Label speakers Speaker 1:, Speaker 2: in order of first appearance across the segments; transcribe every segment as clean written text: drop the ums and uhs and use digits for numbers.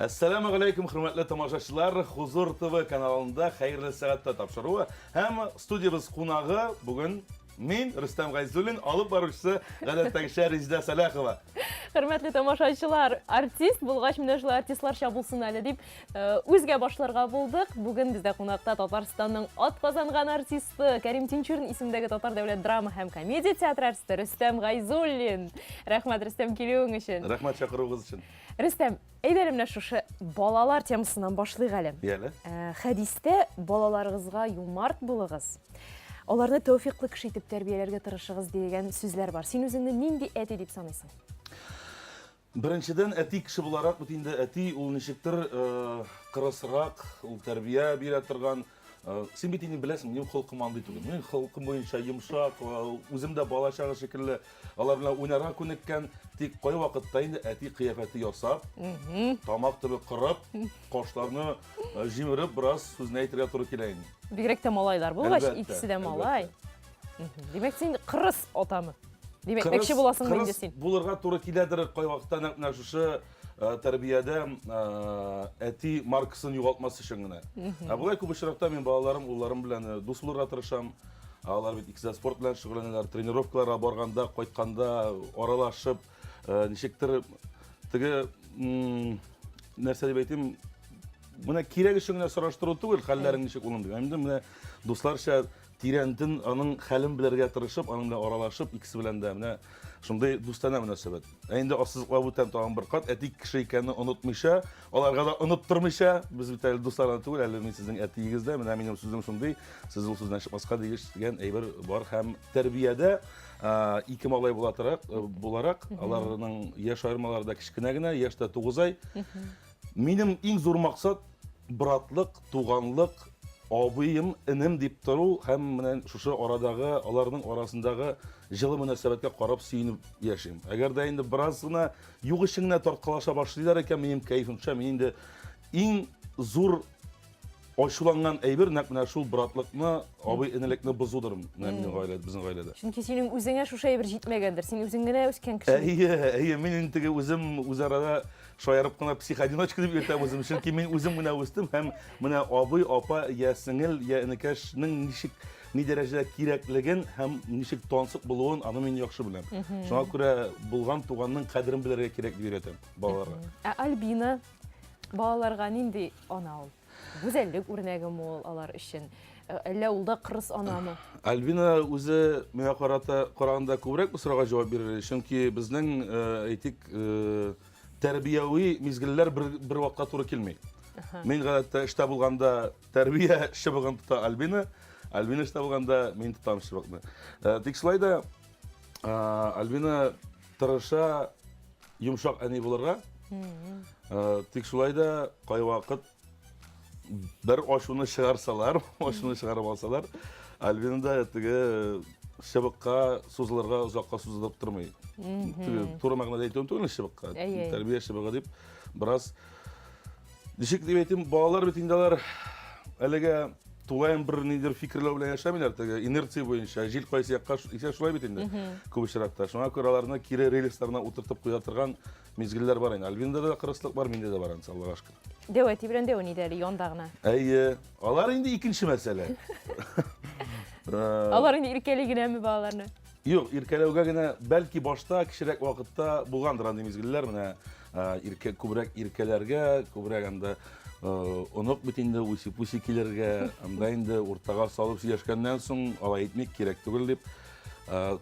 Speaker 1: Assalamu alaikum, hürmetli tamaşaçılar. Huzur TV kanalında hayırlı saatler tapşırığı. Hem stüdyomuz konağı bugün men Rüstem Gayzulin, alıp barışçısı Gazetdagi Rezida Salahova.
Speaker 2: Hürmetli tamaşaçılar, artist bulgaç minajlı artistlar bulsun әле дип үзгә башларга булдык. Бүген бездә кунакта Татарстанның ат казанган артисты Кәрим Тинчурин исемендәге Татар дәүләт драма һәм комедия театры артисты Рөстәм Гайзуллин. Рәхмәт Рөстәм килүең өчен.
Speaker 1: Рәхмәт чакыруыгыз өчен.
Speaker 2: Рөстәм, әйдәле менә шушы балалар темасыннан башлыйк әле.
Speaker 1: Яле.
Speaker 2: Хәдистә балаларыгызга юмарт булыгыз. Аларны тәүфиклы кеше итеп тәрбияләргә тырышыгыз дигән сүзләр бар. Син үзеңне нинди әти дип саныйсың?
Speaker 1: Birinçiden eti kişi bularak bütünde eti ul nişiktir kırısırak, ul terbiye bir atırgan. Sen bitini bilesin, benim halkım andı tuğum. Benim halkım boyunca yumuşak, özümde balaşağı şekilde Allah bilen oynarak künükken tek koyu vakitte eti kıyafeti yasap, tamak tabi kırıp, kaşlarını jimirip biraz sözüne etirge turu kileyin.
Speaker 2: Бигрәк тә малайлар булгач, икесе дә малай. Димәк, син кырыс атамы? Димәк, мәкче буласың инде син.
Speaker 1: Булырга туры киләдер кай вакытта нәкъ шушы тәрбиядә әти маркасын югалтмас өчен генә. Булай күп очракта мин балаларым, улларым белән дус булырга тырышам. Алар бит икесе спорт белән шөгыльләнәләр, тренировкаларга барганда, кайтканда аралашып, ничектер теге нәрсә дип әйтим, менә кирәк өчен генә сораштыру түгел, хәлләрең ничек улым дип. Инде менә дусларча тирәнден аның хәлен белергә тырышып, аның белән аралашып, икесе белән дә менә шундай дустана мөнәсәбәт. Инде ассызлыклап үтәм тагын бер кат, әти кеше икәнне онытмыйча, аларга да оныттырмыйча, без бит әле дуслардан түгел, әле мин сезнең әтиегездә, менә минем сүзем шундый, сез ул сүзнән чыкмаска дигән әйбер бар һәм тәрбиядә ике малай буларак, аларның яшь аермалары да кичкенә генә, яшьтә 9 ай. Минем иң зур максат братлык, туганлык, абыйым, инем дип тору һәм менә шушы арадагы, аларның арасындагы җылы мөнәсәбәткә карап сөенеп яшим. Әгәр дә инде бераз гына юк ишеңне тарткалаша башлыйлар икән, минем кайфымча, мин инде иң зур ачуланган әйбер нәкъ менә шул братлыкны, абый-инелекне бозудыр минем гаиләдә, безнең гаиләдә.
Speaker 2: Чөнки синең үзеңә шушы әйбер җитмәгәндер. Син үзең генә үскән кеше.
Speaker 1: Әйе, мин инде үзем үзарада шаярып кына психодиночка дип йөртәм үзем, чөнки мин үзем менә үстем һәм менә абый, апа, я сеңел, я энекәшнең ничек ни дәрәҗәдә кирәклеген һәм ничек тансык булуын аны мин яхшы беләм. Шуңа күрә булган туганның кадерен белергә кирәк дип өйрәтәм балаларга.
Speaker 2: Альбина балаларга нинди ана ул? Гүзәллек үрнәге мул алар өчен. Әллә ул да кырыс анамы?
Speaker 1: Альбина үзе миңа караганда күбрәк бу сорауга җавап бирер, чөнки безнең әйтик тәрбияви мизгелләр бер вакытка туры килми. Мин гадәттә эштә булганда тәрбия чыбыгын тота Альбина, Альбина эштә булганда мин тотам чыбыкны. Тик шулай да Альбина тырыша йомшак әни булырга. Тик шулай да кай вакыт бер ашуны чыгарсалар, ашуны чыгарып алсалар, Альбина да теге чыбыкка сузылырга, узакка сузылып тормый. Туры мәгънәдә әйтәм түгел чыбыкка. Тәрбия чыбыгы дип бераз ничек дип әйтим, балалар бит инде алар әлегә туган бер нидер фикерләр белән яшәмиләр, теге инерция буенча, җил кайсы якка исә шулай бит инде. Күп очракта. Шуңа күрә аларны кире рельсларына утыртып куя торган мизгелләр бар инде. Альбинда да кырыслык бар, миндә дә бар, Аллага шөкер.
Speaker 2: Дәвәти белән дәвен иде әле яндагына.
Speaker 1: Әйе, алар инде икенче мәсьәлә.
Speaker 2: Алар инде иркәлегенәме балаларны?
Speaker 1: Юк, иркәләүгә генә бәлки башта кичерәк вакытта булгандыр андый мизгелләр, менә күбрәк иркәләргә, күбрәк анда онык бит инде үсеп килергә, анда инде уртага салып сөйләшкәннән соң алай әйтмәк кирәк түгел дип.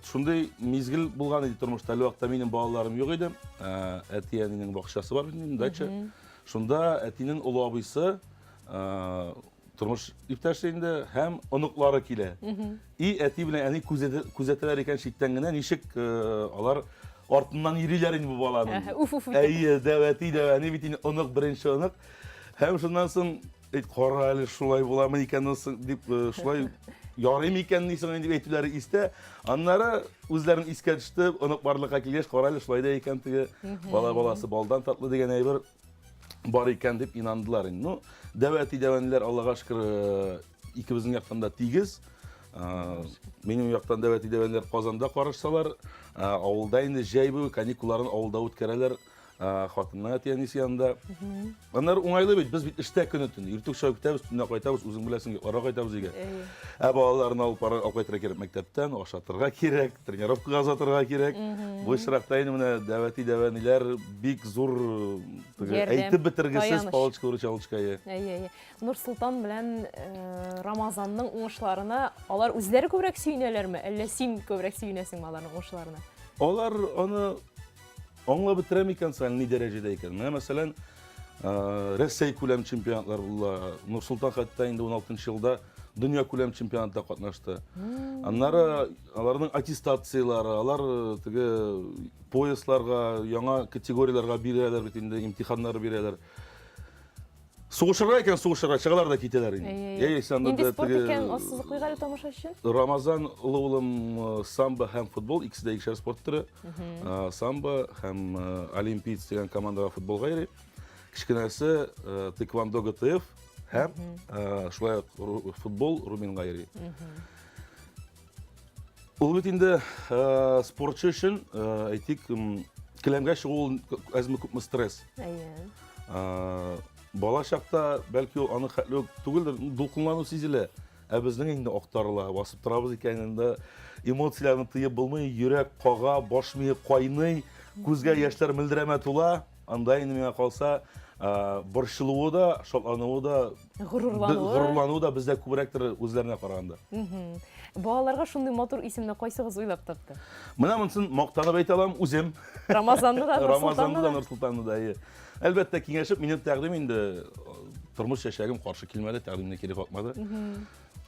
Speaker 1: Шундый мизгел булган иде тормышта, әле вакытта минем балаларым юк иде. Әтиянең бакчасы бар минем дача. Шунда әтинең улы абыйсы тормыш иптәше инде һәм оныклары килә. И әти белән әни күзәтәләр икән читтән генә, ничек алар артыннан йөриләр инде бу баланың. Әйе, дәвәти дәвәни бит инде онык, беренче онык. Һәм шуннан соң кара әле шулай буламы икән дип шулай ярым икән дисең дип әйтүләре истә. Аннары үзләрен искә төште, онык барлыкка килгәч, кара әле шулай да икән теге баласы балдан татлы дигән әйбер бар икән дип инандылар инде. Ну, дәвәти дәвәнләр Аллага шөкер икебезнең яктан да тигез. Минем яктан дәвәти дәвәнләр Казанда карашсалар, авылда инде җәй бу каникулларын авылда үткәрәләр. хатынның әтиянисе янында. Аннары уңайлы бит, без бит эштә көне төн. Иртүк чыгып китәбез, төнлә кайтабыз, үзең беләсең, йокларга кайтабыз өйгә. Балаларны алып кайтырга кирәк мәктәптән, ашатырга кирәк, тренировкага озатырга кирәк. Бу очракта инде менә дәвәтиләр бик зур әйтеп бетергесез палочка урычалычкая.
Speaker 2: Нурсултан белән Рамазанның уңышларына алар үзләре күбрәк сөйнәләрме, әллә син күбрәк сөйнәсеңме аларның уңышларына?
Speaker 1: Алар аны аңлап бетерәм икән сан ни дәрәҗәдә икән. Менә мәсәлән, Россия күләм чемпионатлар була. Нурсултан хәтта инде 16 елда дөнья күләм чемпионатында катнашты. Аннары аларның аттестациялары, алар теге поясларга, яңа категорияларга бирәләр бит инде, имтиханнар бирәләр. Сугышырга икән, сугышырга чыгалар да китәләр инде.
Speaker 2: Инде спорт икән, ассызыклый гали тамашачы.
Speaker 1: Рамазан улы улым самбо һәм футбол, икесе дә икешәр спорт төре. Самбо һәм олимпиец дигән командага футболга йөри. Кичкенәсе тэквондо ГТФ һәм шулай футбол Руминга йөри. Ул бит инде спортчы өчен, әйтик, келәмгә чыгу әзме күпме стресс. Бала чакта бәлки ул аны хәтле түгелдер, дулкынлану сизелә. Ә безнең инде актарыла, басып торабыз икән инде эмоцияләрне тыеп булмый, йөрәк кага, баш мие кайный, күзгә яшьләр мөлдерәмә тула. Анда инде миңа калса, борчылуы да, шатлануы да, горурлануы да бездә күбрәктер үзләренә караганда.
Speaker 2: Балаларга шундый матур исемне кайсыгыз уйлап тапты?
Speaker 1: Менә монсын мактанып әйтә алам үзем.
Speaker 2: Рамазанны да,
Speaker 1: Нурсултанны да. Әлбәттә киңәшеп, минем тәкъдим инде тормыш яшәгем каршы килмәде, тәкъдимне кире какмады.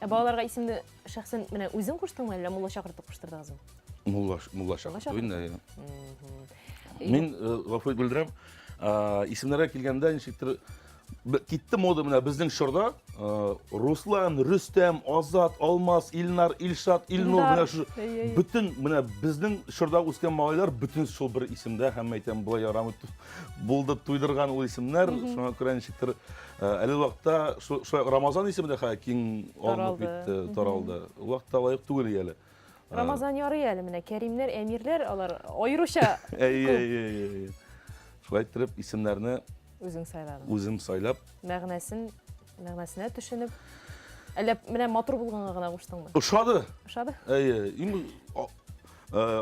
Speaker 2: Балаларга исемне шәхсән менә үзең куштыңмы әллә мулла чакыртып куштырдыгызмы?
Speaker 1: Мулла чакыртып инде. Мин гафу белдерәм, исемнәргә килгәндә ничектер китте мода менә безнең шорда Руслан, Рөстәм, Азат, Алмаз, Илнар, Илшат, Илнур менә шу бөтен менә безнең шорда үскән малайлар бөтен шул бер исемдә һәм әйтәм булай ярамый булды туйдырган ул исемнәр. Шуңа күрә ничектер әле вакытта шулай Рамазан исеме дә киң алынып китте, таралды. Ул вакытта лаек түгел әле.
Speaker 2: Рамазан ярый әле менә Кәримнәр, Әмирләр, алар аеруча.
Speaker 1: Шулай итеп исемнәрне
Speaker 2: Үзең сайладың.
Speaker 1: Үзем сайлап.
Speaker 2: Мәгънәсенә төшенеп, әллә менә матур булганга гына куштыңмы?
Speaker 1: Ошады.
Speaker 2: Ошады?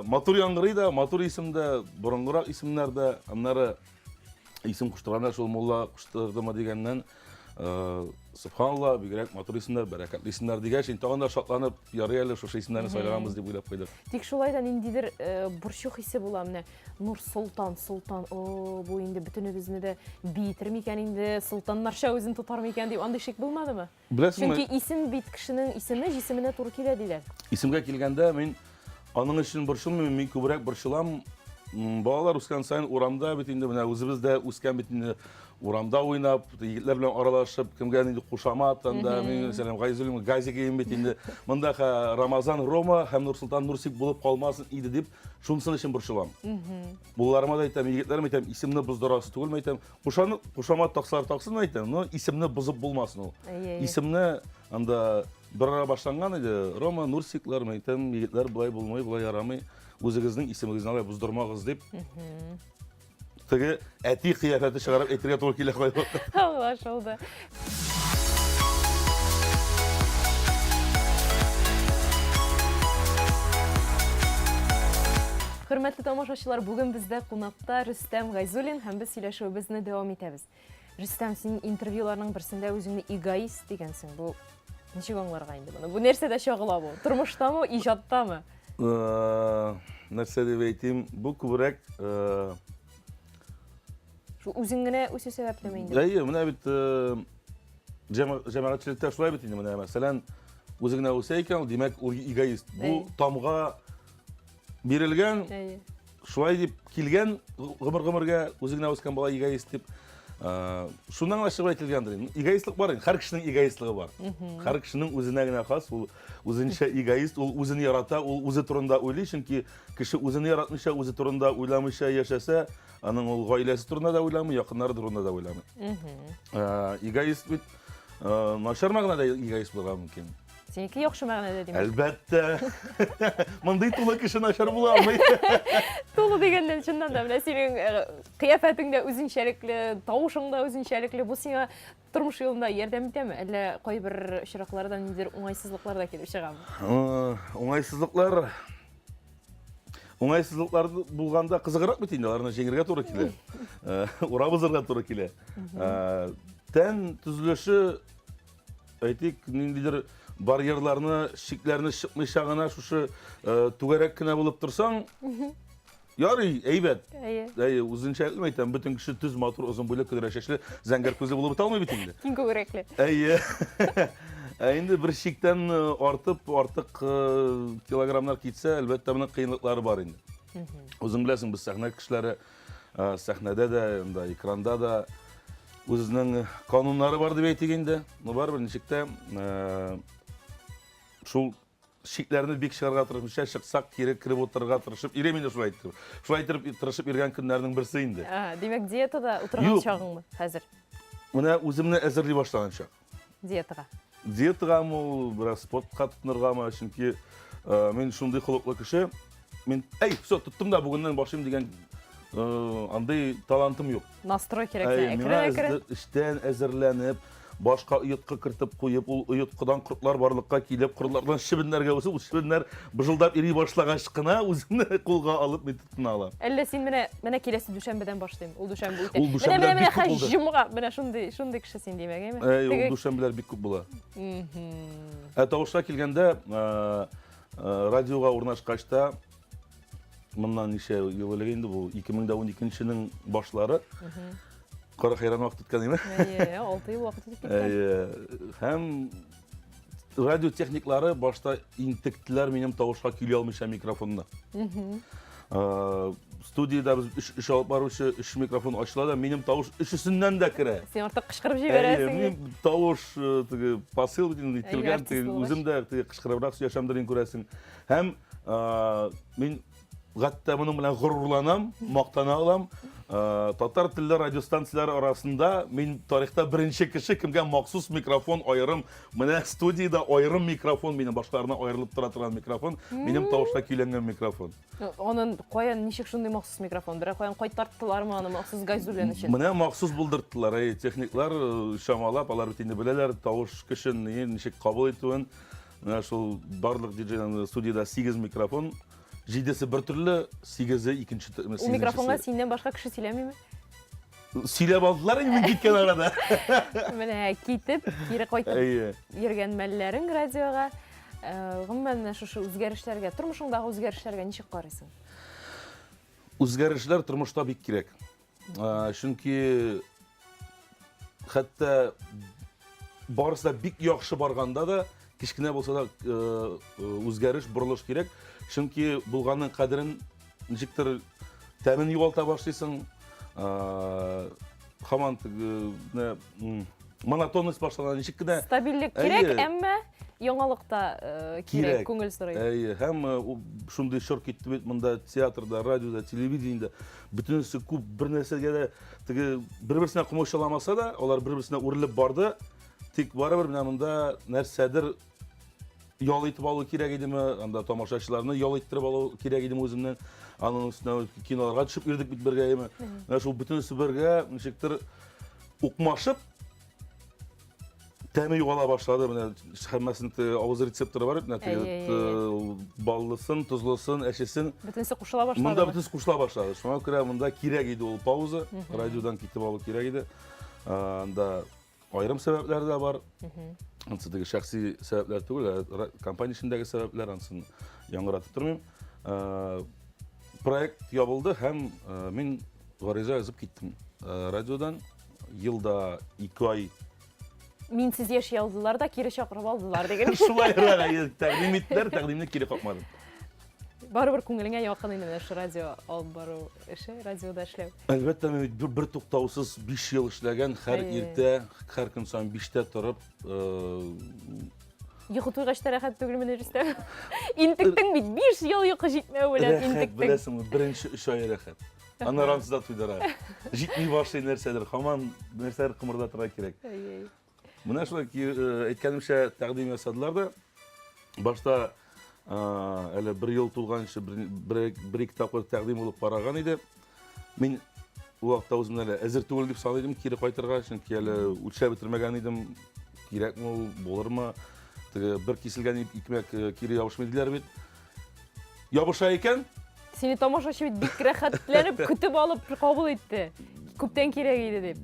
Speaker 1: Матур яңгырый да, матур исемдә, борынгырак исемнәрдә, аннары исем куштырганда шул мулла куштырдымы дигәннән, субханалла, бигрәк матур исемнәр, бәрәкәтле исемнәр дигәч, инде тагын да шатланып, ярый әле шушы исемнәрне сайлаганбыз дип уйлап куйдык.
Speaker 2: Тик шулай да ниндидер борчу хисе була менә. Нурсултан, бу инде бөтенебезне дә бийтер микән инде, султаннарча үзен тотар микән дип андый шик булмадымы? Чөнки исем бит кешенең исеме җисеменә туры килә диләр.
Speaker 1: Исемгә килгәндә мин аның өчен борчылмыйм, мин күбрәк борчылам. Балалар үскән сайын урамда бит инде менә үзебез дә үскән бит инде урамда уйнап, егетләр белән аралашып, кемгә инде кушамат, анда мин сәлам Гайзулим газиге бит инде монда Рамазан Рома һәм Нурсултан Нурсик булып калмасын иде дип, шунысын өчен борчылам. Булларыма да әйтәм, егетләрем әйтәм, исемне боздырасы түгелме әйтәм, кушамат таксалар таксын әйтәм, но исемне бозып булмасын ул. Исемне анда бер ара башланган иде, Рома Нурсиклар әйтәм, егетләр булай булмый, булай ярамый. Үзегезнең исемегезне алай буздырмагыз дип. Теге әти кыяфәте чыгарып әйтергә туры килә куйды.
Speaker 2: Аңлашылды. Хөрмәтле тамашачылар, бүген бездә кунакта Рөстәм Гайзуллин һәм без сөйләшүебезне дәвам итәбез. Рөстәм, син интервьюларның берсендә үзеңне эгоист дигәнсең. Бу ничек аңларга инде моны? Бу нәрсәдә чагыла бу? Тормыштамы, иҗаттамы?
Speaker 1: Нәрсә дип әйтим, бу күбрәк
Speaker 2: шу үзең генә үсү сәбәплеме инде?
Speaker 1: Менә бит җәмәгатьчелектә шулай бит инде менә мәсәлән, үзе генә үсә икән, димәк ул эгоист. Бу тамга бирелгән, шулай дип килгән гомергә үзе генә үскән бала эгоист дип. Шуннан ачык әйтелгәндер. Эгоистлык бар, һәр кешенең эгоистлыгы бар. Һәр кешенең үзенә генә хас, ул үзенчә эгоист, ул үзен ярата, ул үзе турында уйлый, чөнки кеше үзен яратмыйча, үзе турында уйламыйча яшәсә, аның ул гаиләсе турында да уйламый, якыннары турында да уйламый. Эгоист бит начар мәгънәдә эгоист булырга мөмкин.
Speaker 2: Сенікі яхшы мәгънәдә димәк.
Speaker 1: Әлбәттә. Мондый тулы кеше начар була алмый.
Speaker 2: Тулы дигәннән чыннан да менә синең кыяфәтең дә үзенчәлекле, тавышың да үзенчәлекле. Бу сиңа тормыш юлында ярдәм итәме? Әллә кайбер очракларда ниндидер уңайсызлыклар да килеп чыгамы?
Speaker 1: Уңайсызлыклар булганда кызыграк бит инде, аларны җиңәргә туры килә. Урап узарга туры килә. Тән төзелеше әйтик, ниндидер барьерларны, шикләрне чыкмыйча гына шушы түгәрәк кенә булып торсаң, ярый, әйбәт. Әйе, үзенчәлекле әйтәм, бөтен кеше төз, матур, озын буйлы, көдрә чәчле, зәңгәр күзле булып бета алмый бит инде.
Speaker 2: Киң күгәрәкле.
Speaker 1: Әйе. Инде бер шиктән артык килограммнар китсә, әлбәттә моның кыенлыклары бар инде. Үзең беләсең, без сәхнә кешеләре сәхнәдә дә, экранда да үзенең кануннары бар дип әйтик инде. Барыбер ничек тә шул шикләрне бик чыгарга тырышмыйча, чыксак кире кирип утырырга тырышып, ирем инде шулай әйтте. Шулай итеп тырышып йөргән көннәрнең берсе инде.
Speaker 2: Димәк, диетада утырган чагыңмы хәзер?
Speaker 1: Менә үземне әзерли башлаган чак.
Speaker 2: Диетага.
Speaker 1: Диетагамы, бераз спортка тотыныргамы, чөнки мен шундый холыклы кеше. Мен, все, туттым да бүгеннән башлыйм дигән андай талантым юк.
Speaker 2: Настрой кирәк. Әкрен-әкрен
Speaker 1: эштән әзерләнеп, башка оятка кертеп куеп, ул ояткадан кортлар барлыкка килеп, кортлардан шибеннәргә үсеп, ул шибеннәр быжылдап ири башлагач кына үземне кулга алып мен тотына алам.
Speaker 2: Әллә син менә киләсе дүшәмбедән башлыйм. Ул дүшәмбе үтә.
Speaker 1: Ул дүшәмбеләр бик күп булды.
Speaker 2: Җомга, менә шундый кеше син димәк, әйме?
Speaker 1: Ул дүшәмбеләр бик күп була. Тавышка килгәндә, радиога урнашкач та, моннан ничә ел элек инде бу 2012-нең башлары. Кара хайран вакыт үткән име?
Speaker 2: 6 ел вакыт үтеп киткән.
Speaker 1: Һәм радиотехниклары башта интектиләр минем тавышка килә алмыйча микрофонны. Студияда без эш алып баручы 3 микрофон ачыла да, минем тавыш өчесеннән дә керә.
Speaker 2: Син артык кычкырып җибәрәсең.
Speaker 1: Минем тавыш теге посыл ителгән, үзем дә кычкырыбрак сөйләшәмдер ин күрәсең. Һәм мин гатта моның белән горурланам, мактана алам. Татар телле радиостанцияләре арасында мин тарихта беренче кеше кемгә махсус микрофон аерым, менә студияда аерым микрофон, минем башкаларына аерылып тора торган микрофон, минем тавышка көйләнгән микрофон.
Speaker 2: Аның каян ничек шундый махсус микрофон? Берәр каян кайтарттылармы аны махсус газурлен өчен?
Speaker 1: Менә махсус булдырттылар. Техниклар шамалап, алар бит инде беләләр тавыш кешен ничек кабул итүен. Менә шул барлык диджейның студияда 8 микрофон. 7-се бер төрле, 8-е икенче төрле.
Speaker 2: Ул микрофонга синнән башка кеше сөйләмиме?
Speaker 1: Сөйләп алдылар инде киткән арада.
Speaker 2: Менә китеп, кире кайтып йөргән мәлләрен радиога. Гомумән шушы үзгәрешләргә, тормышыңдагы үзгәрешләргә ничек карыйсың?
Speaker 1: Үзгәрешләр тормышта бик кирәк. Чөнки хәтта барысы бик яхшы барганда да, кичкенә булса да үзгәреш, бурылыш кирәк. Чөнки булганның кадерен ничектер тәмен югалта башлыйсың. Хаман монотонность башлаган ничек кенә
Speaker 2: стабильлек кирәк, әмма яңалыкта кирәк, күңел сорый.
Speaker 1: Һәм шундый шор китте бит монда театрда, радиода, телевидениедә бөтенесе күп бер нәрсәгә дә теге бер-берсенә кумылчаламаса да, алар бер-берсенә үрелеп барды. Тик барыбер менә монда нәрсәдер ял итеп алу кирәк идеме, анда тамашачыларны ял иттереп алу кирәк идеме үземнән. Аның өстенә киноларга төшеп йөрдек бит бергә. Менә шул бөтенесе бергә ничектер укмашып тәме югала башлады. Менә һәммәсенең авыз рецепторы бар бит, баллысын, тузлысын, әчесен.
Speaker 2: Бөтенесе кушыла башлады.
Speaker 1: Монда бөтенесе кушыла башлады. Шуңа күрә монда кирәк иде ул пауза, радиодан китеп алу кирәк иде. Анда айрым сәбәпләр дә бар. Ансы теге шәхси сәбәпләр түгел, компания эчендәге сәбәпләр, ансын яңгыратып тормыйм. Проект ябылды һәм мин гариза язып киттем радиодан. Елда 2 ай
Speaker 2: минсез яши алдылар да, кире чакырып алдылар дигән.
Speaker 1: Шулай тәкъдим иттеләр, тәкъдимне кире какмадым.
Speaker 2: Барыбер күңелеңә якын инде менә шу радио алып бару эше, радиода эшләү.
Speaker 1: Әлбәттә, мин бер туктаусыз 5 ел эшләгән, һәр иртә, һәр көн саен 5тә торып,
Speaker 2: йокы туйгач та рәхәт түгелме Рөстәм? Интектең бит 5 ел йокы җитмәү белән интектең.
Speaker 1: Беләсеңме, беренче 3 ай рәхәт. Аны рамсыз да туйдыра. Җитми башлый нәрсәдер, һаман нәрсәләр кымырдатырга кирәк. Менә шулай әйткәнемчә тәкъдим ясадылар да, башта әле бір ел тулганчы бір-екі тапкыр тәкъдим булып караган иде. Мин ул вакытта үземне әле әзер түгел дип саныйдым кире кайтырга, чөнки әле үлчәп бетермәгән идем. Кирәкме ул, булырмы? Теге бер киселгән икмәк кире ябышмый диләр бит. Ябыша икән,
Speaker 2: Сені тамашачы бит бик рәхәтләнеп көтеп алып кабул итте. Күптән кирәк иде дип.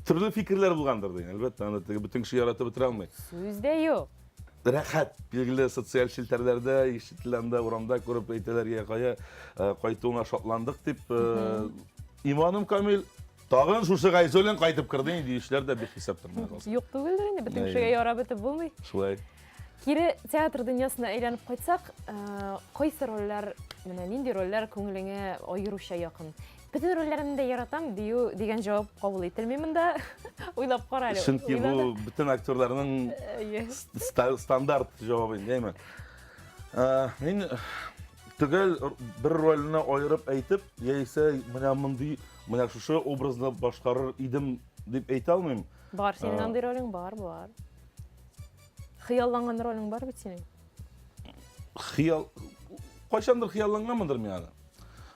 Speaker 1: төрле фикерләр булгандыр ди. Әлбәттә, аны теге бөтен кеше яратып бетерә алмый.
Speaker 2: Сүздә юк.
Speaker 1: Рәхәт, билгеле социаль челтәрләрдә, ишетелгәндә, урамда күреп әйтәләр, кайтуыңа шатландык дип. Иманым камил, тагын шушы Гайзолин кайтып кирде инде, диючеләр дә бихисап тормый калсын.
Speaker 2: Юк түгелдер инде, бөтен кешегә ярап бетеп булмый.
Speaker 1: Шулай.
Speaker 2: Кире театр дөньясына әйләнеп кайтсак, кайсы рольләр, менә нинди рольләр күңелеңә аеруча якын? Бөтен рольләрне дә яратам дигән җавап кабул ителми монда. Уйлап кара әле.
Speaker 1: Чөнки бу бөтен актерларның стандарт җавабы, дәйме? Мин түгел бер рольне аерып әйтеп, яисә менә мондый, менә шушы образны башкарыр идем дип әйтә алмыйм.
Speaker 2: Бар, синең андый ролең бар. Хыялланган ролең бар бит синең.
Speaker 1: Хыял, кайчандыр хыялланганмындыр мин аны.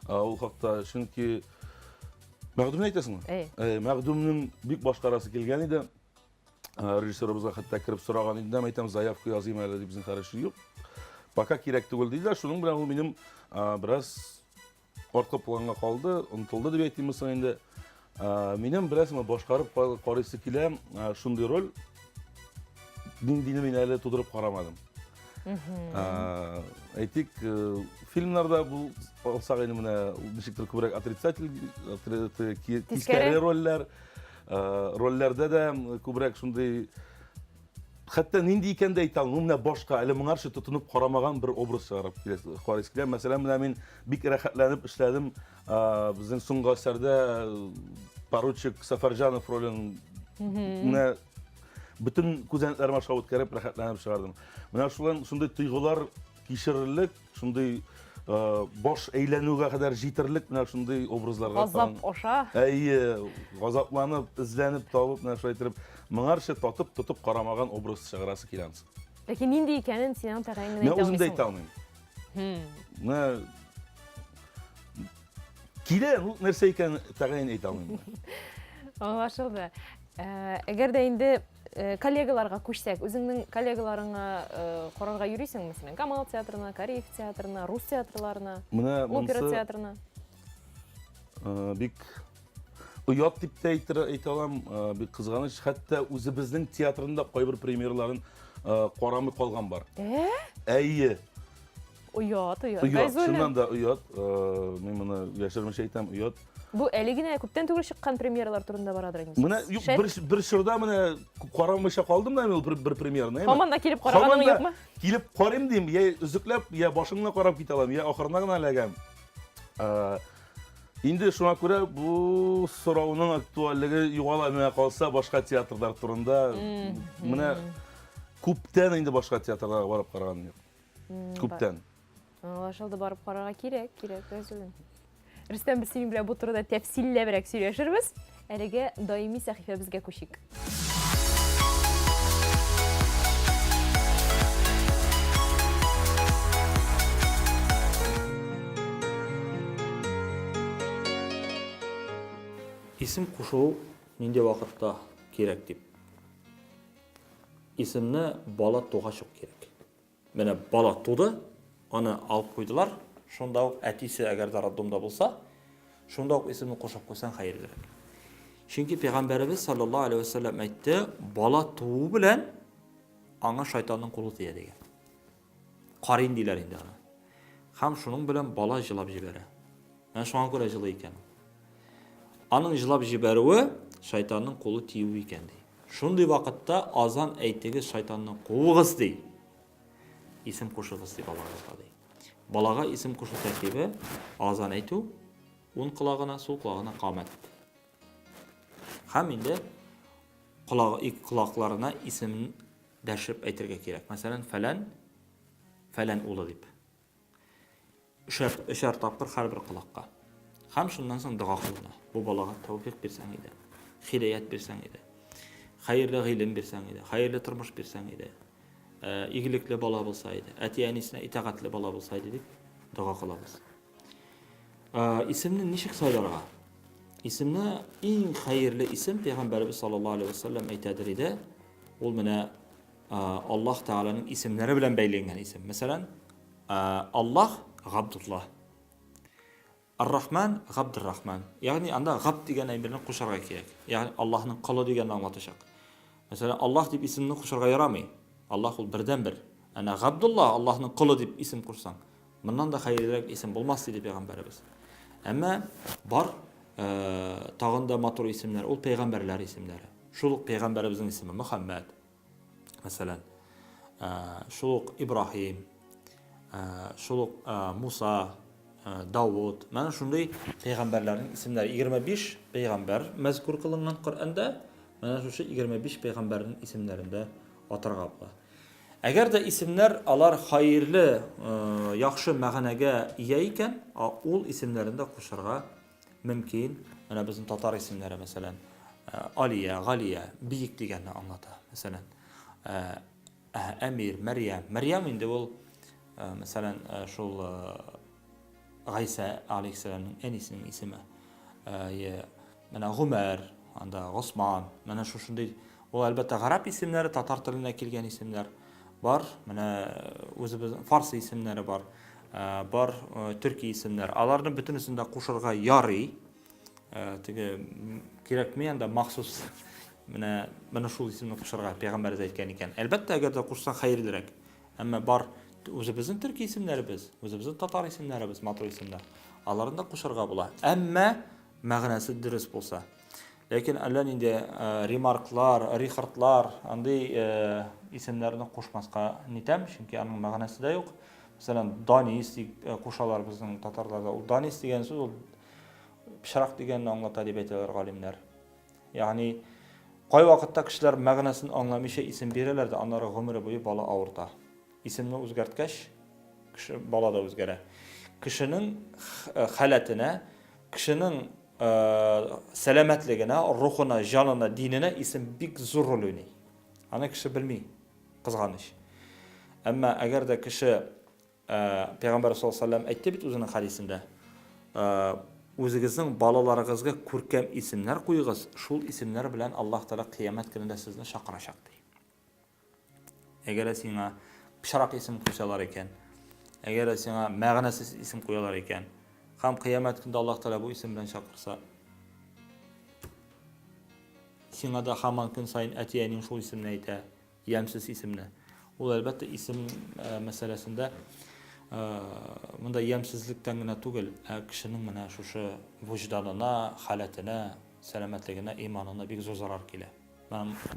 Speaker 1: Ул хакта, чөнки мәгъдүмне әйтәсеңме? Мәгъдүмнең бик башкарасы килгән иде. Режиссерыбызга хәтта кирип сораган идем, әйтәм, заявка языйм әле дип, безнең хәрәше юк. Пока кирәк түгел диде, шуның белән ул минем бераз артка планга калды, онытылды дип әйтим соң инде. Минем бераз башкарып карыйсы килә, шундый роль дине мин әле тудырып карамадым. Әйтик, фильмнарда бу алсак инде менә ничектер күбрәк отрицатель, тискәре рольләр, рольләрдә дә күбрәк шундый хәтта нинди икән дә әйтә алмыйм, менә башка әле моңарчы тотынып карамаган бер образ чыгарып карыйсы килә. Мәсәлән, менә мин бик рәхәтләнеп эшләдем безнең соңгы әсәрдә поручик Сафарҗанов ролен менә bütün күзәнәкләрмә шау үткәреп рәхәтләнеп чыгардым. Менә шундай тойгылар кичерерлек, шундай баш әйләнүгә кадәр җитерлек менә шундай образларга
Speaker 2: Газап аша.
Speaker 1: Газапланып, изләнеп, табып, менә шулай итеп, моңарчы тотып карамаган образ чыгарасы килә.
Speaker 2: Ләкин нинди икәнен синең тәгаенен әйтә
Speaker 1: Мен
Speaker 2: алмыйсың.
Speaker 1: үзем дә әйтә алмыйм. Менә килә, нәрсә икән тәгаен әйтә алмыйм.
Speaker 2: Аңлашылды. Әгәр дә инде коллегаларга күчсәк, үзеңнең коллегаларыңа карарга йөрисеңме син? Камал театрына, Кореев театрына, рус театрларына, опера театрына.
Speaker 1: Бик уят дип тә әйтә алам, бик кызганыч, хәтта үзебезнең театрында кайбер премьерларын карамый калган бар. Әйе.
Speaker 2: Уят.
Speaker 1: Шуннан да уят. Мин моны яшермичә әйтәм, уят.
Speaker 2: Бу әле генә күптән түгел чыккан премьералар турында барадыр инде.
Speaker 1: Менә бер чорда менә карамыйча калдым да мин бер премьерны.
Speaker 2: Һаман да килеп караганың юкмы?
Speaker 1: Килеп карыйм дим, я үзекләп, я башыңны карап китә алам, я ахырына гына эләгәм. Инде шуңа күрә бу сорауның актуальлыгы югала менә калса башка театрлар турында менә күптән инде башка театрларга барып караган юк. Күптән.
Speaker 2: Аңлашылды, барып карарга кирәк, Газулин. Рөстәм, без синең белән бу турыда тәфсилләбрәк сөйләшербез. Әлегә даими сәхифәбезгә күчик.
Speaker 3: Исем кушу нинди вакытта кирәк дип. Исемне бала тугач ук кирәк. Менә бала туды, аны алып куйдылар. Шунда ук әтисе әгәр дә роддомда булса, шунда ук исемне кушып куйсан хәерлерәк. Чөнки Пәйгамбәрбез саллаллаһу алейхи ва саллям әйтте, бала туу белән аңа шайтанның кулы тия дигән. Карин диләр инде аны. Һәм шуның белән бала җылап җибәрә. Менә шуңа күрә җылый икән. Аның җылап җибәрүе шайтанның кулы тию икән ди. Шундый вакытта азан әйтегез шайтанны куыгыз ди. Исем кушыгыз ди балага ди. Балага исем кушу тәртибе азан әйтү, уң колагына, сул колагына камәт. Һәм инде колакларына исемен дәшеп әйтергә кирәк. Мәсәлән, фәлән улы дип. Өчәр тапкыр һәрбер колакка. Һәм шуннан соң дуга кылына. Бу балага тәүфик бирсәң иде, хидаят бирсәң иде, хәерле гыйлем бирсәң иде, хәерле тормыш бирсәң иде, игелекле бала булса иде, әти-әнисенә итәгатьле бала булса иде дип дуга кылабыз. Исемне ничек сайларга? Исемне иң хәерле исем Пәйгамбәрбез саллаллаһу алейхи ва саллям әйтәдер иде. Ул менә Аллаһ Тәгаланың исемнәре белән бәйләнгән исем. Мәсәлән, Аллаһ Габдуллаһ, Ар-Рахман Габдур-Рахман. Ягъни анда Габд дигән әйберне кушарга кирәк. Ягъни Аллаһның кылы дигәнне аңлатачак. Мәсәлән, Аллаһ дип исемне кушарга ярамый. Аллаһ ул бердән-бер. Ана Габдуллаһ Аллаһның кылы дип исем кушсаң, моннан да хәерлерәк исем булмас диде Пәйгамбәрбез. Әмма бар тагын да матур исемнәр, ул пәйгамбәрләр исемнәре. Шул ук Пәйгамбәрбезнең исеме Мөхәммәд. Мәсәлән, шул ук Ибраһим, шул ук Муса, Давуд. Менә шундый пәйгамбәрләрнең исемнәре 25 пәйгамбәр мәзкур кылынган Коръәндә, менә шушы 25 пәйгамбәрнең исемнәрендә атарга була. Әгәр дә исемнәр алар хәерле, яхшы мәгънәгә ия икән, ул исемнәрендә кушарга мөмкин. Менә безнең татар исемнәре, мәсәлән, Алия, Галия, биек дигәнне аңлата. Мәсәлән, Әмир, Мәрьям. Мәрьям инде ул, мәсәлән, шул Гайса алейхиссаламның әнисенең исеме. Менә Гумәр, анда Госман, менә шушындый. Ул әлбәттә гарәп исемнәре, татар теленә килгән исемнәр бар. Менә үзебезнең фарсы исемнәре бар. Бар төрки исемнәр. Аларны бөтенесен дә кушарга ярый. Теге кирәкми анда махсус менә шул исемне кушарга Пәйгамбәрбез әйткән икән. Әлбәттә, әгәр дә кушсаң хәерлерәк. Әмма бар үзебезнең төрки исемнәребез, үзебезнең татар исемнәребез, матур исемнәр. Аларны да кушарга була. Әмма мәгънәсе дөрес булса. Ләкин әллә нинди ремарклар, рихартлар, андый исемнәрне кушмаска нитәм, чөнки аның мәгънәсе дә юк. Мәсәлән, Данис кушалар безнең татарларда. Ул Данис дигән сүз ул пишрак дигәнне аңлата дип әйтәләр галимнәр. Ягъни кай вакытта кешеләр мәгънәсен аңламыйча исем бирәләр дә, аннары гомере буе бала авырта. Исемне үзгәрткәч, кеше бала да үзгәрә. Кешенең халатына, кешенең сәламәтлегенә, рухына, җанына, диненә исем бик зур роль уйный. Аны кеше белми, кызганыч. Әмма әгәр дә кеше Пәйгамбәр саллаллаһу алейһи ва саллям әйтте бит үзенең хадисендә, үзегезнең балаларыгызга күркәм исемнәр куйыгыз, шул исемнәр белән Аллаһ Тәгалә кыямәт көнендә сезне чакырачак ди. Әгәр сиңа пишрак исем куйсалар икән, әгәр сиңа мәгънәсез исем куялар икән, һәм кыямәт көндә Аллаһ Тәгалә бу исем белән чакырса, сиңа да һаман көн сайын әти-әниң шул исемне әйтә, ямсыз исемне. Ул әлбәттә исем мәсьәләсендә монда ямсызлыктан гына түгел, кешенең менә шушы вөҗданына, халатына, сәламәтлегенә, иманына бик зур зарар килә.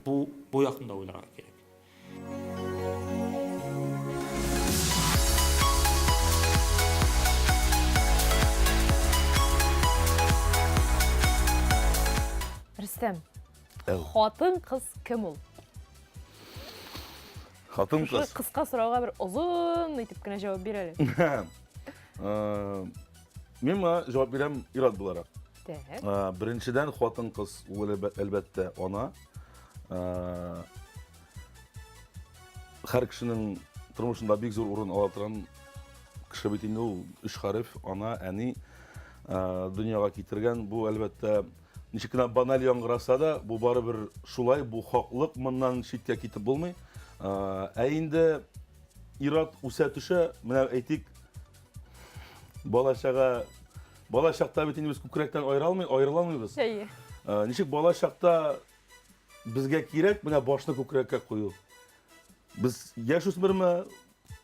Speaker 3: Бу якында уйларга кирәк.
Speaker 2: Рөстәм, хатын-кыз кем ул?
Speaker 1: Хатын-кыз.
Speaker 2: Кыска сорауга бер озын итеп кенә җавап бир әле.
Speaker 1: Мин җавап бирәм ирад буларак.
Speaker 2: Так.
Speaker 1: Беренчедән хатын-кыз ул әлбәттә ана. Һәр кешенең тормышында бик зур урын ала торган кеше бит инде ул 3 хәреф ана, әни дөньяга китергән. Бу әлбәттә ничек кенә баналь яңгыраса да, бу барыбер шулай, бу хаклык, моннан читкә китеп булмый. Ә инде ирад үсә төшә, менә әйтик, балачакта бит инде без күкрәктән аерыламыйбыз. Ничек балачакта безгә кирәк менә башны күкрәккә кую. Без яшүсмерме,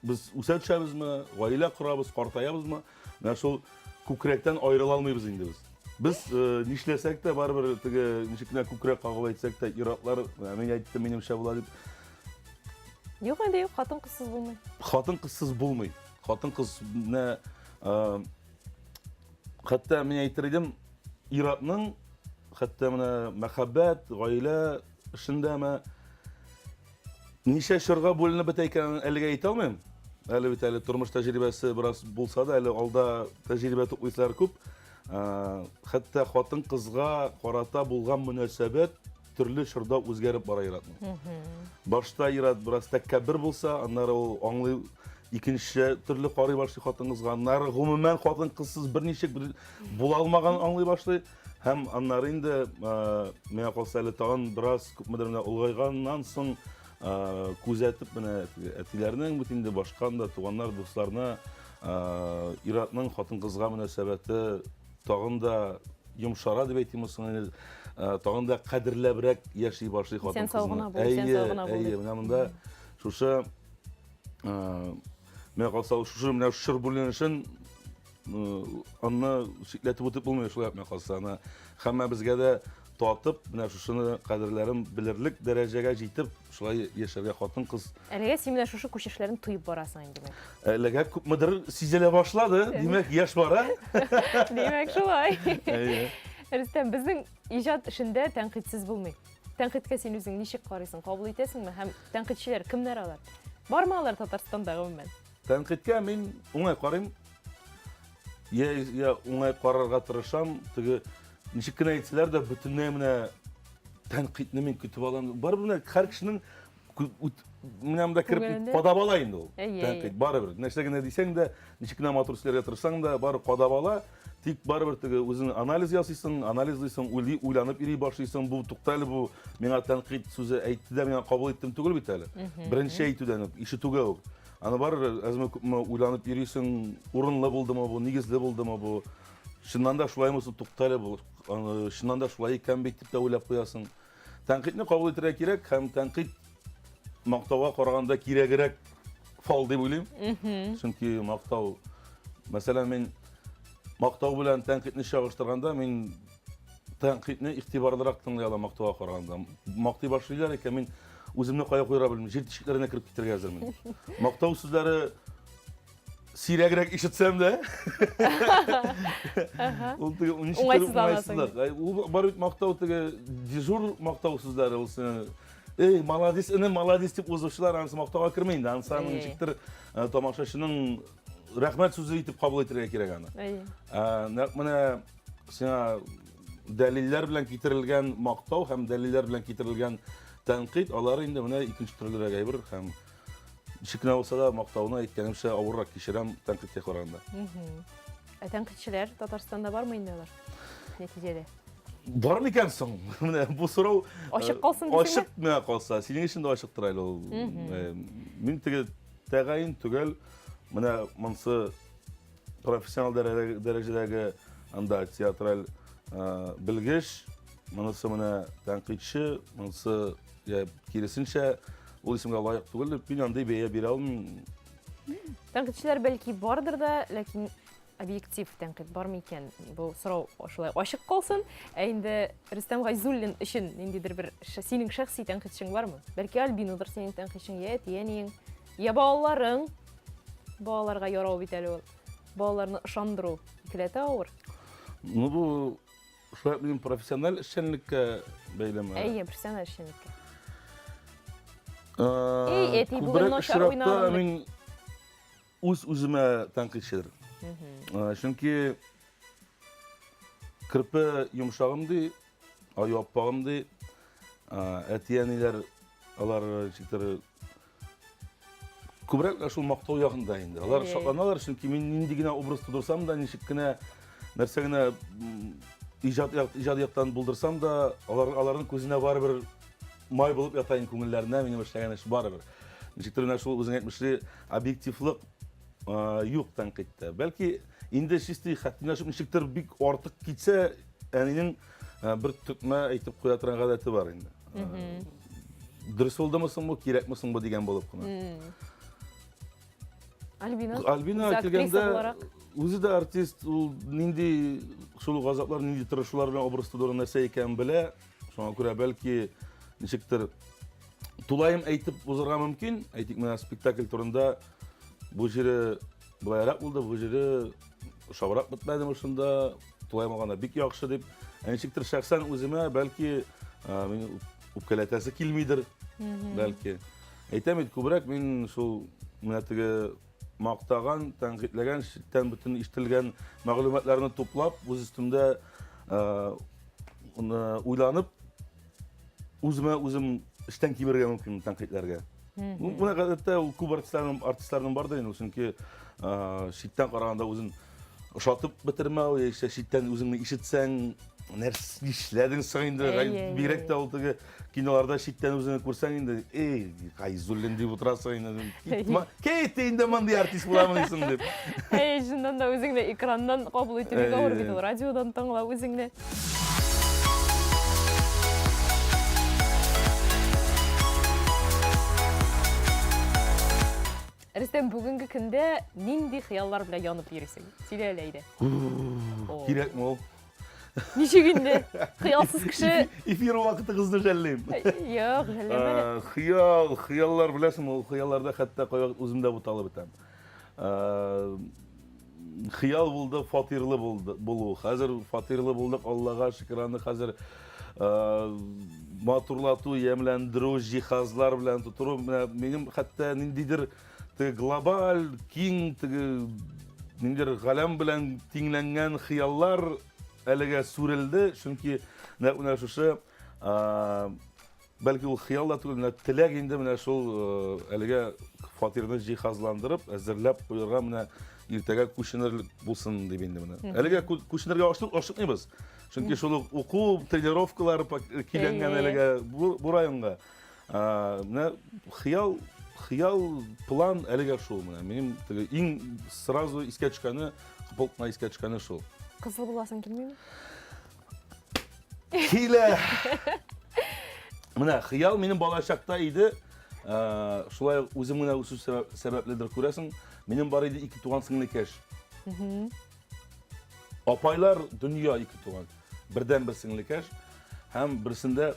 Speaker 1: без үсә төшәбезме, гаилә корабыз, картаябызмы, менә шул күкрәктән аерыламыйбыз инде без. Без нишләсәк тә барыбер теге ничек кенә күкрәк кагып әйтсәк тә ирадлар, мин әйттем, минемчә була дип.
Speaker 2: Юк инде, юк, хатын-кызсыз булмый.
Speaker 1: Хатын-кызсыз булмый. Хатын-кыз менә хәтта мин әйтер идем, иратның хәтта менә мәхәббәт, гаилә эшендәме ничә чорга бүленеп бетә икәнен әлегә әйтә алмыйм. Әле бит әле тормыш тәҗрибәсе бераз булса да, әле алда тәҗрибә туплыйсылар күп. Хәтта хатын-кызга карата булган мөнәсәбәт төрле чорда үзгәреп бара иратның. Башта ират бераз тәкәббер булса, аннары ул аңлый икенче төрле карый башлый хатын-кызга, аннары гомумән хатын-кызсыз берничек була алмаган аңлый башлый. Һәм аннары инде миңа калса әле тагын бераз күпмедер менә улгайганнан соң күзәтеп менә әтиләрнең бит инде башка да туганнар, дусларына иратның хатын-кызга мөнәсәбәте тагын да йомшара дип әйтимме, тагын да кадерләбрәк яши башлый хатын-кызны.
Speaker 2: Сен саугына бул, сен саугына бул.
Speaker 1: Менә монда шушы миңа калса шушы менә шыр бүленешен аны шикләтеп үтеп булмый шулай миңа калса. Аны һәммәбезгә дә татып, менә шушыны кадерләрен белерлек дәрәҗәгә җитеп, шулай яшәргә хатын-кыз.
Speaker 2: Әлегә син менә шушы күчешләрен туеп барасың инде.
Speaker 1: Әлегә күпмедер сизелә башлады, димәк яшь бара.
Speaker 2: Димәк шулай. Рөстәм, безнең иҗат эшендә тәнкыйтьсез булмый. Тәнкыйтькә син үзең ничек карыйсың, кабул итәсеңме? Һәм тәнкыйтьчеләр кемнәр алар? Бармы алар Татарстанда гомумән?
Speaker 1: Тәнкыйтькә мин уңай карыйм. Я уңай карарга тырышам. Теге ничек кенә әйтсәләр дә бөтенләй менә тәнкыйтьне мин көтеп алам. Барыбер менә һәр кешенең менә монда кирип кадап ала инде ул. Тәнкыйть барыбер. Нәрсә генә дисәң дә, ничек кенә матур сөйләргә тырышсаң да, бары кадап ала. Тик барыбер теге үзең анализ ясыйсың, анализлыйсың, уйланып йөри башлыйсың. Бу туктале, бу миңа тәнкыйть сүзе әйтте дә миңа кабул иттем түгел бит әле. Беренче әйтүдән үк, ишетүгә үк. Аны бар әзме күпме уйланып йөрисең, урынлы булдымы бу, нигезле булдымы бу? Шуннан да шулаймы туктале бу? Шуннан да шулай икән бит дип тә уйлап куясың. Тәнкыйтьне кабул итәргә кирәк һәм тәнкыйть мактауга караганда кирәгрәк фал дип уйлыйм. Чөнки мактау, мәсәлән, мин мактау белән тәнкыйтьне чагыштырганда, мин тәнкыйтьне игътибарлырак тыңлый алам мактауга караганда. Мактый башлыйлар икән, мин үземне кая куйра белмим, жир тишекләренә кирип китәргә әзермен. Мактау сүзләре сирәгрәк ишетсәм дә, ул теге уңайсызлык. Ул бар бит мактау теге дежур мактау сүзләре, ул син эй, молодец, эне молодец дип узучылар анысы мактауга кермәй инде. Анысы ничектер тамашачының рәхмәт сүзе итеп кабул итәргә кирәк аны. Нәкъ менә сиңа дәлилләр белән китерелгән мактау һәм дәлилләр белән китерелгән тәнкыйть, алар инде менә икенче төрлерәк әйбер һәм ничек кенә булса да мактауны әйткәнемчә авыррак кичерәм тәнкыйтькә караганда.
Speaker 2: Тәнкыйтьчеләр Татарстанда бармы инде алар? Нәтиҗәдә.
Speaker 1: Бар микән соң? Менә бу сорау
Speaker 2: ачык калсын дисеңме?
Speaker 1: Ачык миңа калса, синең өчен дә ачыктыр әле ул. Мин теге тәгаен түгел, менә монсы профессионал дәрәҗәдәге анда театраль белгеч, монысы менә тәнкыйтьче, монысы киресенчә ул исемгә лаек түгел дип мин андый бәя бирә алмыйм.
Speaker 2: Тәнкыйтьчеләр бәлки бардыр да, ләкин объектив тәнкыйть бармы икән? Бу сорау шулай ачык калсын. Инде Рөстәм Гайзуллин өчен ниндидер бер синең шәхси тәнкыйтьчең бармы? Бәлки Альбинадыр синең тәнкыйтьчең, я тиянең, я балаларың. Балаларга ярау бит әле ул. Балаларны ышандыру икеләтә авыр.
Speaker 1: Ну бу шулай минем профессиональ эшчәнлеккә бәйлеме?
Speaker 2: Әйе, профессиональ эшчәнлеккә. Әти бүген начар уйнаган.
Speaker 1: Мин үземә тәнкыйтьчедер. Чөнки кирпе йомшагым ди, аяппагым ди, әтияниләр алар чиктер күбрәк шул мактау ягында инде. Алар шатланалар, чөнки мин нинди генә образ тудырсам да, ничек кенә нәрсә генә иҗадияттан булдырсам да, аларның күзенә барыбер май булып ята инде күңелләренә, минем эшләгән эш барыбер. Ничектер менә шул үзең әйтмешли объективлык юк тәнкыйтьтә. Бәлки инде чисти хәттинәшеп ничектер бик артык китсә, әнинең бер төкмә әйтеп куя торган гадәте бар инде. Дөрес булдымы соң бу, кирәкме соң бу дигән булып кына. Альбина килгәндә үзе дә артист, ул нинди шул газаплар, нинди тырышулар белән образ тудыру нәрсә икән белә. Шуңа күрә бәлки ничектер тулайым әйтеп узырга мөмкин. Әйтик, менә спектакль турында бу җире булайрак булды, бу җире шабрак бетмәдеме шунда, тулайым алганда бик яхшы дип. Ничектер шәхсән үземә бәлки мин үпкәләтәсе килмидер, бәлки. Әйтәм бит, күбрәк мин шул менә теге мактаган, тәнкыйтьләгән, читтән бөтен ишетелгән мәгълүматларны туплап, үз өстемдә уйланып, өзім іштен киберге мүмкін тәнқидлерге. Бұна ғадетте көп артистлардың бар да енді, чөнки шиттен қарағанда өзін ұшатып бітірмеу, шиттен өзіңні ишетсең, нәрсе ишләдің соң енді, бирек те олтығы киноларда шиттен өзіңі көрсең енді, қай зуллен деп отырасың енді, кейтте енді маңдай артист боламын дейсің деп.
Speaker 2: Жындан да өзіңді экраннан қабыл етуге ауыр бет, радиодан тыңла өзіңді. Рүстем, бүгінгі күнде нендей қияллар біле янып ересің? Сөйлелейді.
Speaker 1: Керек ме ол?
Speaker 2: Неше күнде? Қиялсыз кіші?
Speaker 1: Эфир уақыты қызды жәллейм.
Speaker 2: Йоқ, жәллейм.
Speaker 1: Қияллар білесің, ол қиялларда қатта қойғақ өзімді бұталы бітем. Қиял болды, фатирлы болу. Қазір фатирлы болдық, Аллаға шүкіраны қазір матурлату, емлендіру, жихазлар білен тұтыру. Менің қатта нендейдір глобаль, кең, ғалам білен теңленген қияллар әліге сүрілді, чөнки шушы бәлки ол қиялда түгел, тілек енді шул әліге фатирны жихазландырып, әзірләп қойырға ертеге көшінерлік болсын деп енді. Әліге көшінерге ашық не біз? Чөнки шул оқу, тренировкалар келенген әліге бұл районға. Қиял, план әліге шул. Менің ең сразу іске түшкені, қыпылтына іске түшкені шул.
Speaker 2: Қызыл боласың келмей ме?
Speaker 1: Келі! Қиял менің балашақта еді, шулай өзім өсу сәбәпледір көресің, менің бар еді 2 туған сіңлі кәш. Апайлар дүния 2 туған, бірден бір сіңлі кәш, һәм бірсінде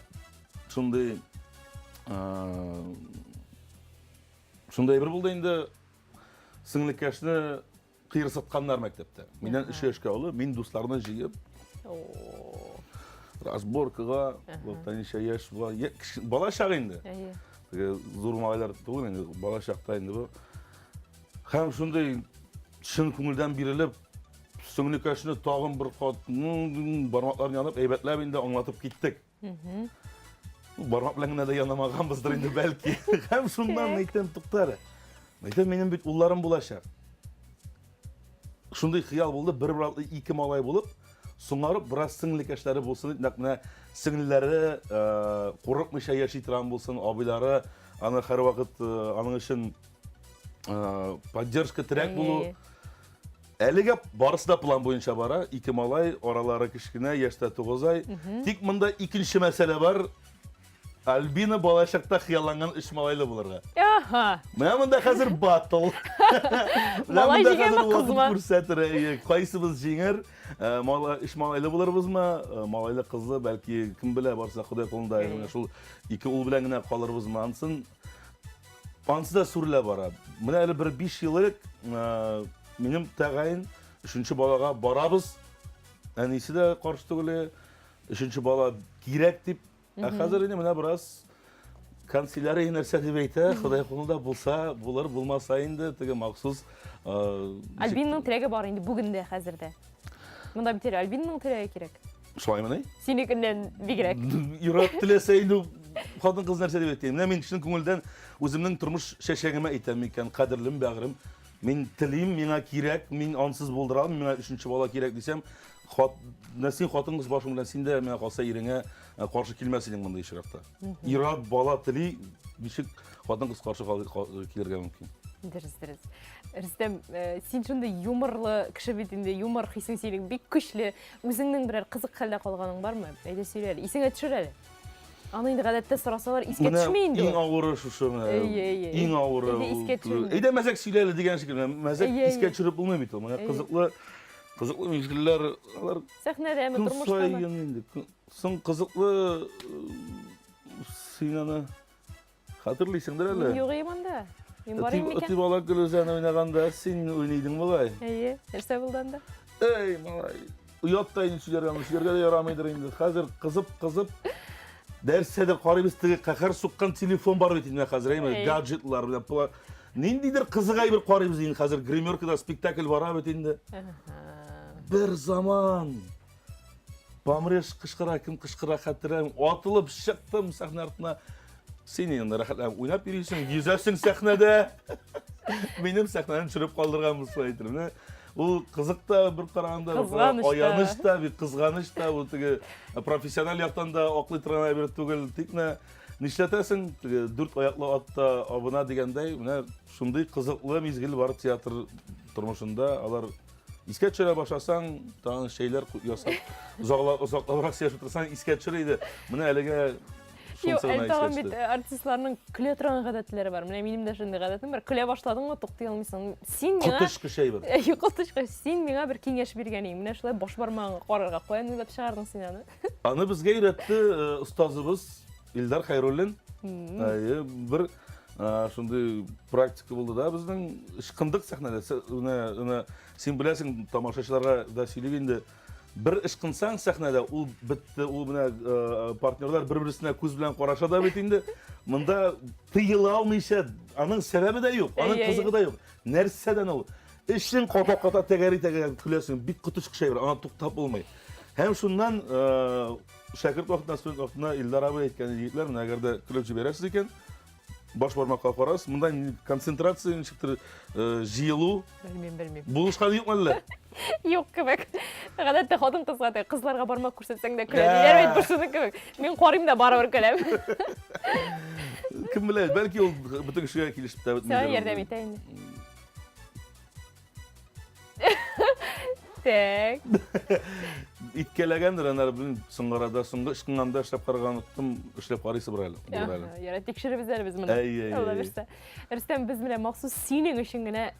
Speaker 1: шундай бір болды енді сіңлі кәшіні қиырсатқандар мәктепті. Менен 3 яшқа олы, мен достарына жиып, разборкаға, бала шақ енді. Зор мағайлар тұғын енді, бала шақта енді бұл. Һәм шундай шын көңілден беріліп, сіңлі кәшіні тағын бір қатының бармақларын янып, әйбәтләп енді аңлатып кеттік. Бармақ біләңіне де янамаған біздір енді бәлкі. Һәм шундан нәйтен тұқтары. Нәйтен менің бүт ұлларым болашақ. Шундай қиял болды, бір-бір 2 малай болып, соңарып, біраз сіңлі кәшлері болсын, сіңлілері қорықмыша яши тұран болсын, абайлары, аны қар уақыт аның үшін поддержка тірек болу. Әліге барысы да план бойынша бара, 2 малай, оралары кішкіне, яшта 9 ай. Тек мұнда екінші мәселе бар, Альбина балашақта қияланған 3 малайлы болырға. Мұнда қазір батыл.
Speaker 2: Малай жеген ма қыз ма?
Speaker 1: Қайсыбыз жеңер, 3 малайлы боларбыз ма? Малайлы қызы бәлкі кім біле барса құдай қолында айғына шул 2 ұл біләңіне қаларбыз ма ансын. Ансы да сүрлі бара. Мұна әлі бір 5 жылырық менің тағайын 3-ші балаға барабыз. Әнесі де қаршы түгілі 3-ші бала керек деп. Қазір енді мұна біраз канцелярия нәрсе деп айта, құдай қолында болса, болар, болмаса енді тігі мақсыз.
Speaker 2: Альбинның тірегі бар енді бүгінде қазірде. Мұнда бітер Альбинның тірегі керек.
Speaker 1: Шылай мұнай?
Speaker 2: Сенекінден бігірек.
Speaker 1: Ирак тілесе енді қатын қыз нәрсе деп айтайын. Мен кішінің көңілден өзімнің тұрмыш шешегіме айтам екен, қадірлім, бәғірім. Мен тілейім, меңа керек, мен ансыз болдыралым, меңа 3-ші бала керек десем, сен қатын қыз башың білен, сен де мен қалса еріңе қаршы келмесің мұндай шырақта. Ирак бала тілей, бешік қатын қыз қаршы келерге мүмкін.
Speaker 2: Дұрыс. Рүстем, сен шынды юморлы кіші бетінде юмор қисың сенің бек күшлі, өзіңнің бірер қызық қалда қалғаның бар ма? Әйді сөйлелі, есіңе түшір әлі? Аны енді ғадетті сұрасалар, еске түшмейін деп.
Speaker 1: Ең ауыры шушы, ең ауыры. Әйді мәзәк сөйлелі деген шекер, мәзәк еске түшіріп болмай бейті. Қызықлы мезгіллер,
Speaker 2: сәхнәде әмі тұрмыштаны.
Speaker 1: Сын қызықлы сенені қатырлайсыңдар әлі?
Speaker 2: Мен yoğayım anda. Men barayım mı?
Speaker 1: Ötü bala gülüzen oynaganda sen oynaydın malay.
Speaker 2: Нәрсе buldan da.
Speaker 1: Ey malay. Uyattayın sülerge de yaramaydır indi. Hazır kızıp derse de qaribistigi qaqar suqqan telefon bar betinde hazır emi gadgetlar bilen. Nendidir kızıgay bir qaribis indi hazır grimyorkada spektakl var betinde. Bir zaman Бамреш кышкыра, ким кышкыра хәтерем, атылып чыктым сәхнә артына. Син инде рәхәтләнеп уйнап йөрисең, йөзәсең сәхнәдә. Минем сәхнәне төшереп калдырган булса әйтермен. Ул кызык та бер караганда, аяныч та, бик кызганыч та, ул теге профессиональ яктан да аклый торган әйбер түгел, тикне нишләтәсең, теге дүрт аяклы атта абына дигәндәй, менә шундый кызыклы мизгел бар театр тормышында, алар искә төшерә башласаң, тагын шәйләр ясап, озаклабрак сөйләшеп торсаң, искә төшер иде. Менә әлегә
Speaker 2: Yok, eltağın bit artistlarının küle tıran гадәтләре бар. Менә минем дә шундый гадәтем бар. Küle башладыңмы, туктый алмыйсың. Син миңа
Speaker 1: котышкы шәй бар.
Speaker 2: Котышкы, син миңа бер киңәш биргән идең. Менә шулай баш бармагыңны карарга куян уйлап чыгардың син аны.
Speaker 1: Аны безгә өйрәтте остазыбыз Илдар Хайруллин. Бер шундый практика булды да безнең ышкындык сәхнәдә. Син беләсең, тамашачыларга да сөйләп инде. Bir iş kılsan sahnede, ul bitti, ul buna partnerler birbirine көз белән караша да бит инде. Монда тыйыла алмыйша, аның сәбәбе дә юк, аның кызыгы да юк. Нәрсәдән ул? Эшең ката-ката тәгәри күләсең, бик котышкы шәй бар, аны туктап булмый. Һәм шуннан шәкерт вакытында, студент вакытында Илдар абый әйткән егетләр, менә әгәр дә күләп җибәрәсез икән, баш бармакка карас, монда концентрация, ничектер җыелу.
Speaker 2: Белмим.
Speaker 1: Булышкан юкмы әллә?
Speaker 2: Юк кебек. Гадәттә хатын кызга да кызларга бармак күрсәтсәң дә көләләр бит бушыны кебек. Мин карыйм да барыбер көләм.
Speaker 1: Кем белә, бәлки ул бөтен кешегә килешеп тә бетмәде.
Speaker 2: Сән ярдәм итә инде. Так.
Speaker 1: Иткәләгәндер анар бүген соңгырада, соңгы ышкынганда эшләп караганлыктым, эшләп карыйсы бер әле.
Speaker 2: Яра тикшеребез әле без моны. Алла берсә. Рөстәм, без белән махсус синең өчен генә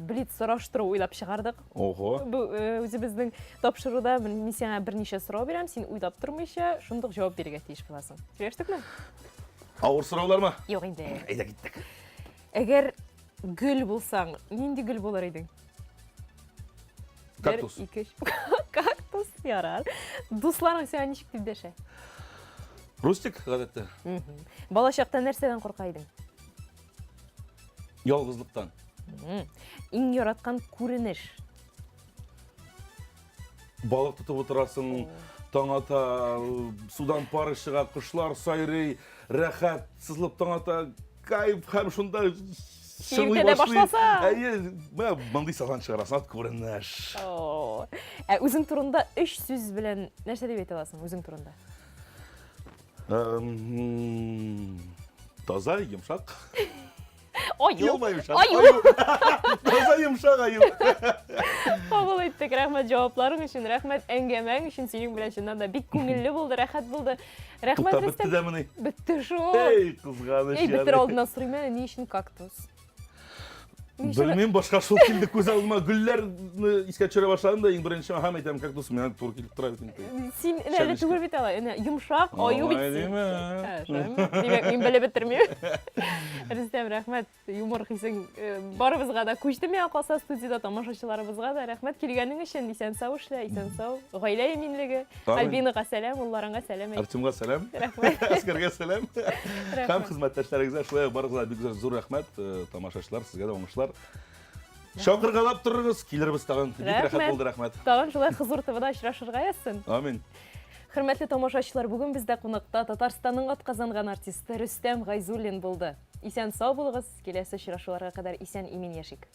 Speaker 2: блиц сораштыру уйлап чыгардык.
Speaker 1: Ого.
Speaker 2: Бу үзебезнең тапшыруда мин сиңа берничә сорау бирәм, син уйлап тормыйча шундый җавап бирергә тиеш буласың. Сөйләштекме?
Speaker 1: Авыр сораулармы?
Speaker 2: Юк инде.
Speaker 1: Әйдә киттек.
Speaker 2: Әгәр гөл булсаң, нинди гөл булыр идең?
Speaker 1: Кактус.
Speaker 2: Кактус ярар. Дусларың сиңа ничек дип дәшә?
Speaker 1: Рустик гадәттә.
Speaker 2: Бала чакта нәрсәдән курка идең?
Speaker 1: Ялгызлыктан.
Speaker 2: Иң яраткан күренеш?
Speaker 1: Балык тотып утырасың, таң ата, судан пары чыга, кошлар сайрый, рәхәт, сызылып таң ата, кайф һәм шунда шыңлый башласа. Менә мондый салган чыгарасың, күренеш.
Speaker 2: Үзең турында 3 сүз белән нәрсә дип әйтә аласың үзең турында?
Speaker 1: Таза, йомшак.
Speaker 2: Аю.
Speaker 1: Таза, йомшак, аю.
Speaker 2: Кабул иттек, рәхмәт җавапларың өчен, рәхмәт әңгәмәң өчен, синең белән чыннан да бик күңелле булды, рәхәт булды. Рәхмәт
Speaker 1: Битте дәмени.
Speaker 2: Битте шул.
Speaker 1: Эй, кызганыч.
Speaker 2: Битер алдынан сорыйм, ни өчен кактус?
Speaker 1: Белмим, башка шул килде күз алдыма. Гөлләрне искә төшерә башладым да, иң беренче һәм әйтәм, кактус менә туры килеп тора бит инде.
Speaker 2: Син әле түгел бит ала, йомшак, аю бит. Димәк, мин белеп бетермим. Рөстәм, рәхмәт, юмор хисең барыбызга да күчте миңа калса студияда тамашачыларыбызга да рәхмәт килгәнең өчен. Исән-сау эшлә, исән-сау. Гаилә иминлеге. Альбинага сәлам, улларыңа сәлам.
Speaker 1: Артемга сәлам.
Speaker 2: Рәхмәт.
Speaker 1: Әскәргә сәлам. Һәм хезмәттәшләрегезгә шулай барыгызга бик зур рәхмәт. Тамашачылар, сезгә дә уңышлар. Шакыргалап торыгыз, килербез тагын. Бик рәхәт булды, рәхмәт.
Speaker 2: Тагын шулай Хызур ТВда очрашырга язсын.
Speaker 1: Амин.
Speaker 2: Хөрмәтле тамашачылар, бүген бездә кунакта Татарстанның атказанган артисты Рөстәм Гайзуллин булды. Исән-сау булыгыз, киләсе очрашуларга кадәр исән-имин яшик.